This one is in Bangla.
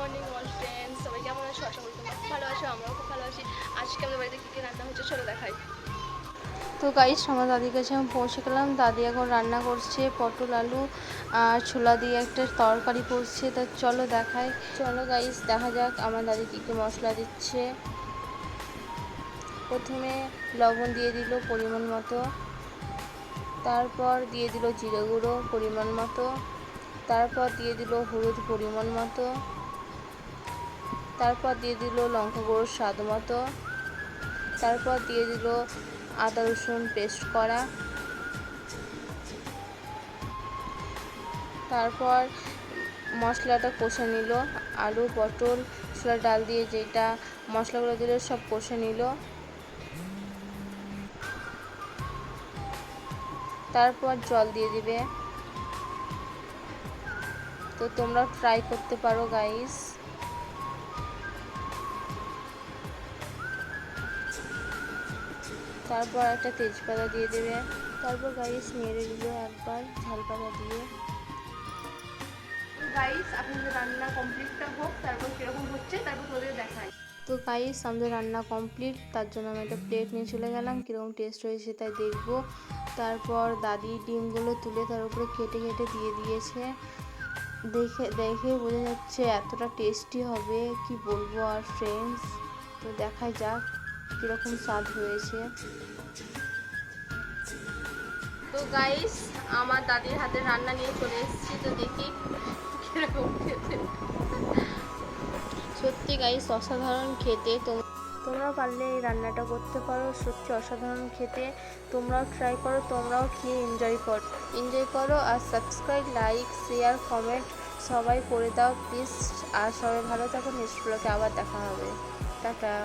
মর্নিং অল ফ্রেন্ডস, সবাই কেমন আছো? আশা করি তোমরা খুব ভালো আছো, আমরাও খুব ভালো আছি। আজকে আমাদের বাড়িতে কী কী রান্না হচ্ছে চলো দেখাই। তো গাইস, আমার দাদির কাছে আমি পৌঁছে গেলাম। দাদি এখন রান্না করছে পটল আলু আর ছোলা দিয়ে একটা তরকারি করছে। তা চলো দেখাই। চলো গাইস দেখা যাক আমার দাদি কী কী মশলা দিচ্ছে। প্রথমে লবণ দিয়ে দিল পরিমাণ মতো, তারপর দিয়ে দিল জিরে গুঁড়ো পরিমাণ মতো, তারপর দিয়ে দিল হলুদ পরিমাণ মতো, তারপর দিয়ে দিল লঙ্কা গুঁড়ো স্বাদ মতো, তারপর দিয়ে দিল আদা রসুন পেস্ট করা, তারপর মশলাটা কষে নিল। আলু পটল ছোলার ডাল দিয়ে যেটা মশলাগুলো দিল সব কষে নিল। তারপর জল দিয়ে দিবে। তো তোমরা ট্রাই করতে পারো গাইস। তারপর একটা তেজপাতা দিয়ে দেবে। তারপর গাইস নেড়ে দিল একবার ঝাল পাতা দিয়ে। গাইস আপনাদের রান্না কমপ্লিটটা হোক, তারপর কীরকম হচ্ছে তারপর তোদের দেখাই। তো গাইস আমাদের রান্না কমপ্লিট, তার জন্য আমি একটা প্লেট নিয়ে চলে গেলাম কীরকম টেস্ট হয়েছে তাই দেখবো। তারপর দাদি ডিমগুলো তুলে তার উপরে কেটে কেটে দিয়ে দিয়েছে। দেখে দেখে বোঝা যাচ্ছে এতটা টেস্টি হবে কি বলবো আর ফ্রেন্ডস। তো দেখা যাক কীরকম স্বাদ হয়েছে। তো গাইস আমার দাদির হাতে রান্না নিয়ে চলে এসেছি, তো দেখি কিরকম খেতে। সত্যি গাইস অসাধারণ খেতে। তোমরাও পারলে এই রান্নাটা করতে পারো, সত্যি অসাধারণ খেতে। তোমরাও ট্রাই করো, তোমরাও খেয়ে এনজয় করো আর সাবস্ক্রাইব লাইক শেয়ার কমেন্ট সবাই করে দাও প্লিজ। আর সবাই ভালো থাকো, নেক্সট ব্লগে আবার দেখা হবে। টাটা।